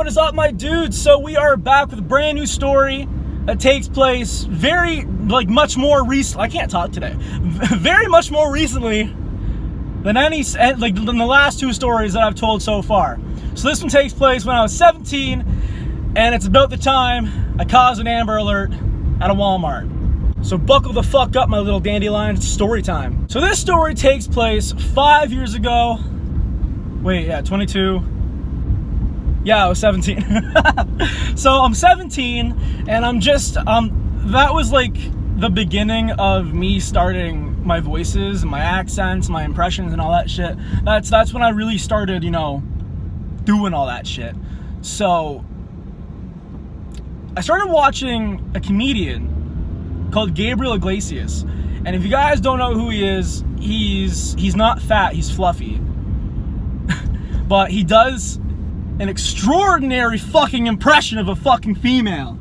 what is up, my dudes? So we are back with a brand new story that takes place much more recent. I can't talk today. Very much more recently than than the last two stories that I've told so far. So this one takes place when I was 17, and it's about the time I caused an Amber Alert at a Walmart. So buckle the fuck up, my little dandelion. It's story time. So this story takes place 5 years ago. Wait, yeah, 22. Yeah, I was 17. So I'm 17, and I'm just, that was like the beginning of me starting my voices and my accents, my impressions and all that shit. That's when I really started, doing all that shit. So I started watching a comedian called Gabriel Iglesias. And if you guys don't know who he is, he's not fat, he's fluffy. But he does an extraordinary fucking impression of a fucking female.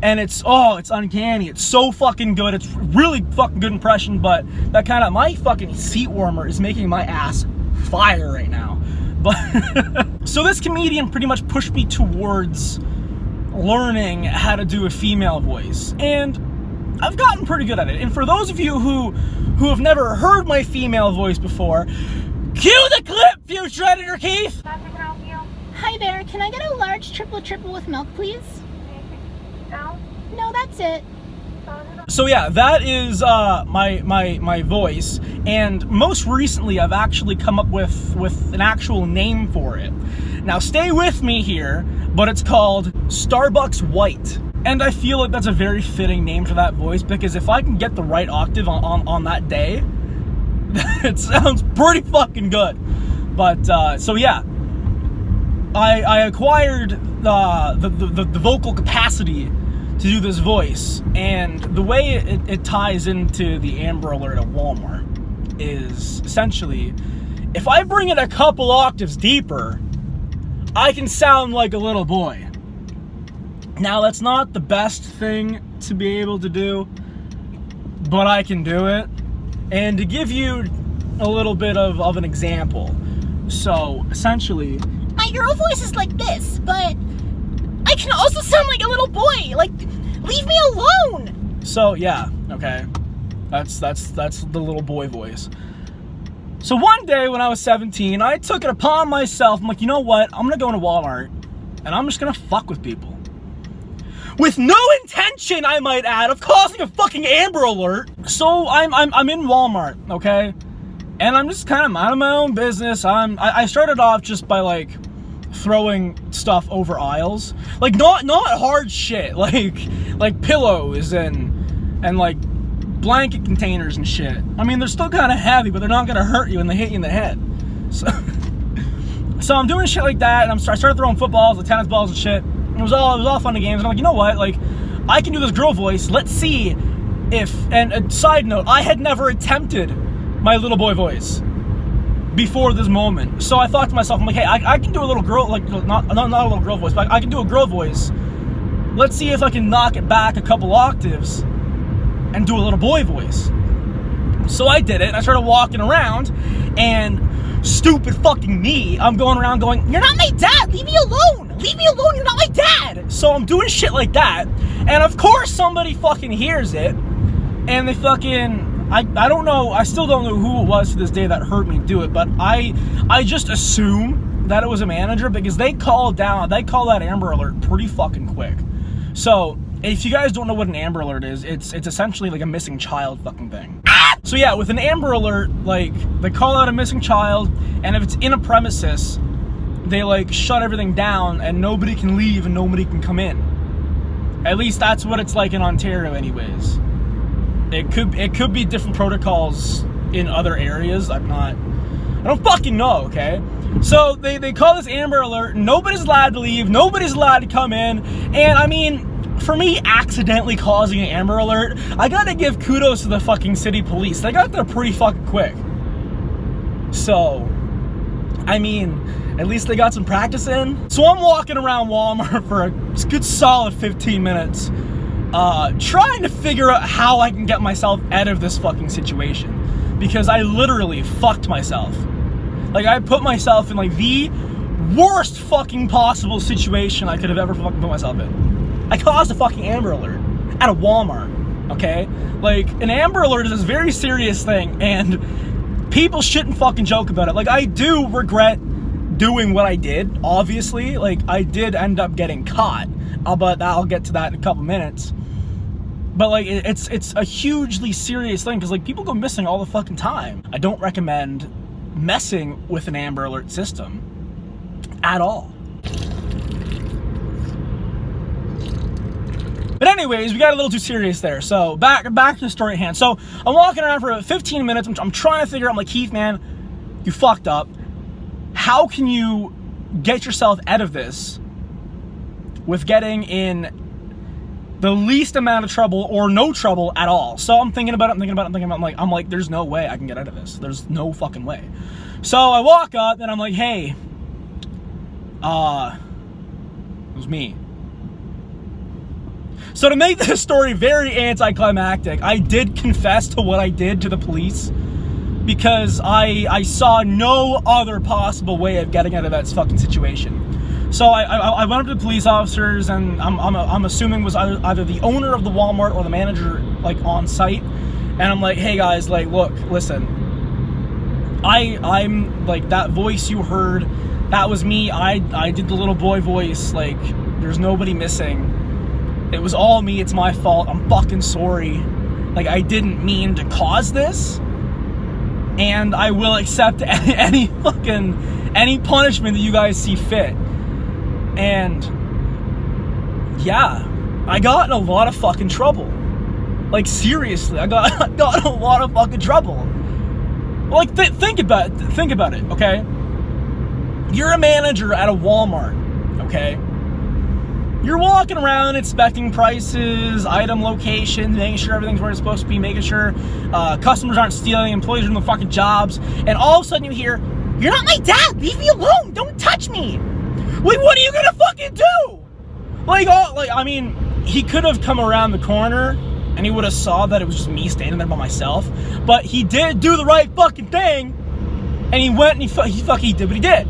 And it's uncanny. It's so fucking good. It's really fucking good impression, but my fucking seat warmer is making my ass fire right now. But so this comedian pretty much pushed me towards learning how to do a female voice. And I've gotten pretty good at it. And for those of you who have never heard my female voice before, cue the clip, future editor Keith! Hi there, can I get a large triple with milk, please? No, that's it. So yeah, that is my voice, and most recently I've actually come up with an actual name for it. Now stay with me here, but it's called Starbucks White. And I feel like that's a very fitting name for that voice, because if I can get the right octave on that day, it sounds pretty fucking good. But so yeah, I acquired the vocal capacity to do this voice, and the way it ties into the Amber Alert at Walmart is essentially, if I bring it a couple octaves deeper, I can sound like a little boy. Now that's not the best thing to be able to do, but I can do it. And to give you a little bit of an example, so essentially, my girl voice is like this, but I can also sound like a little boy. Like, leave me alone. So yeah, okay, that's the little boy voice. So one day when I was 17, I took it upon myself. I'm like, you know what? I'm gonna go into Walmart, and I'm just gonna fuck with people, with no intention, I might add, of causing a fucking Amber Alert. So I'm in Walmart, okay, and I'm just kind of minding my own business. I started off just by throwing stuff over aisles, not hard shit, like pillows and like blanket containers and shit. I mean, they're still kind of heavy, but they're not gonna hurt you when they hit you in the head. So I'm doing shit like that, and I started throwing footballs and tennis balls and shit. It was all fun and games, and I'm like, you know what? I can do this girl voice. Let's see if. And a side note, I had never attempted my little boy voice before this moment. So I thought to myself, I'm like, hey, I can do a little girl, not a little girl voice, but I can do a girl voice. Let's see if I can knock it back a couple octaves and do a little boy voice. So I did it, and I started walking around, and stupid fucking me, I'm going around going, you're not my dad, leave me alone, you're not my dad. So I'm doing shit like that, and of course somebody fucking hears it, and they fucking, I don't know, I still don't know who it was to this day that heard me do it, but I just assume that it was a manager, because they call that Amber Alert pretty fucking quick. So if you guys don't know what an Amber Alert is, it's essentially like a missing child fucking thing. So yeah, with an Amber Alert, they call out a missing child, and if it's in a premises, they shut everything down, and nobody can leave and nobody can come in. At least that's what it's like in Ontario anyways. It could be different protocols in other areas. I don't fucking know, okay? So they call this Amber Alert, nobody's allowed to leave, nobody's allowed to come in, and I mean, for me accidentally causing an Amber Alert, I gotta give kudos to the fucking city police. They got there pretty fucking quick. So, I mean, at least they got some practice in. So I'm walking around Walmart for a good solid 15 minutes, trying to figure out how I can get myself out of this fucking situation, because I literally fucked myself. I put myself in the worst fucking possible situation I could have ever fucking put myself in. I caused a fucking Amber Alert at a Walmart, okay? Like, an Amber Alert is a very serious thing, and people shouldn't fucking joke about it. Like, I do regret doing what I did, obviously. Like, I did end up getting caught, but I'll get to that in a couple minutes. But, like, it's a hugely serious thing, because, like, people go missing all the fucking time. I don't recommend messing with an Amber Alert system at all. But anyways, we got a little too serious there. So back to the story at hand. So I'm walking around for about 15 minutes. I'm trying to figure out, I'm like, Keith, man, you fucked up. How can you get yourself out of this with getting in the least amount of trouble or no trouble at all? So I'm thinking about it, I'm like, there's no way I can get out of this. There's no fucking way. So I walk up and I'm like, hey, it was me. So to make this story very anticlimactic, I did confess to what I did to the police, because I saw no other possible way of getting out of that fucking situation. So I went up to the police officers, and I'm assuming was either the owner of the Walmart or the manager, like, on site. And I'm like, hey guys, like, look, listen, I'm like, that voice you heard, that was me. I did the little boy voice. Like, there's nobody missing. It was all me. It's my fault. I'm fucking sorry. Like, I didn't mean to cause this. And I will accept any punishment that you guys see fit. And yeah, I got in a lot of fucking trouble. Like, seriously, I got in a lot of fucking trouble. Like, think about it, okay? You're a manager at a Walmart, okay? You're walking around inspecting prices, item locations, making sure everything's where it's supposed to be, making sure customers aren't stealing, employees are doing the fucking jobs, and all of a sudden you hear, "You're not my dad! Leave me alone! Don't touch me!" Like, what are you gonna fucking do? Like, I mean, he could have come around the corner and he would have saw that it was just me standing there by myself, but he did do the right fucking thing, and he went and he did what he did.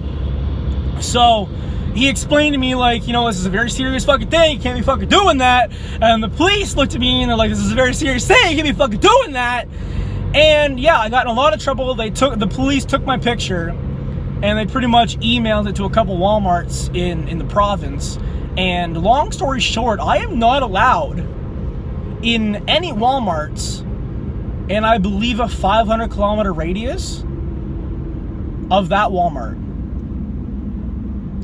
So he explained to me, like, you know, this is a very serious fucking thing, you can't be fucking doing that. And the police looked at me and they're like, this is a very serious thing, you can't be fucking doing that. And yeah, I got in a lot of trouble. The police took my picture and they pretty much emailed it to a couple Walmarts in the province. And long story short, I am not allowed in any Walmarts in, I believe, a 500-kilometer radius of that Walmart.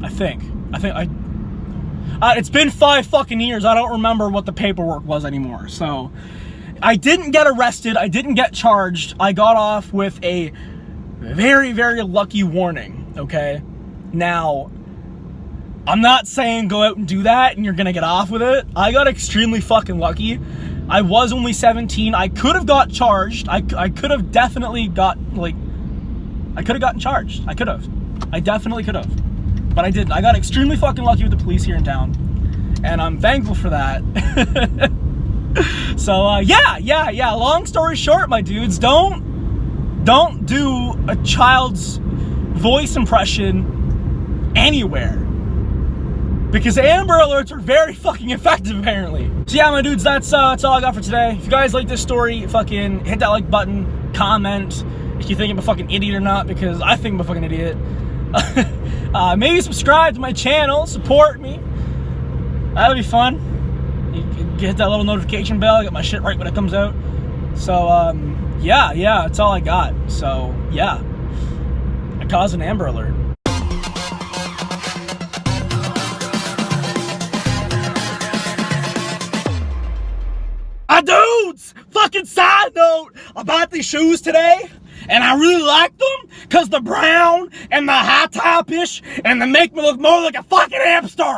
I think it's been 5 fucking years. I don't remember what the paperwork was anymore. So I didn't get arrested. I didn't get charged. I got off with a very, very lucky warning, okay? Now, I'm not saying go out and do that and you're gonna get off with it. I got extremely fucking lucky. I was only 17. I could have got charged. I could have definitely got, like, I could have gotten charged. I definitely could have. But I didn't. I got extremely fucking lucky with the police here in town, and I'm thankful for that. So yeah. Long story short, my dudes, don't do a child's voice impression anywhere, because Amber Alerts are very fucking effective, apparently. So yeah, my dudes, that's all I got for today. If you guys like this story, fucking hit that like button, comment if you think I'm a fucking idiot or not, because I think I'm a fucking idiot. Maybe subscribe to my channel, support me. That'll be fun. You can hit that little notification bell, get my shit right when it comes out. So yeah, that's all I got. So yeah, I caused an Amber Alert. Dudes, fucking side note about these shoes today, and I really like them because they're brown and they're high top-ish and they make me look more like a fucking hamster.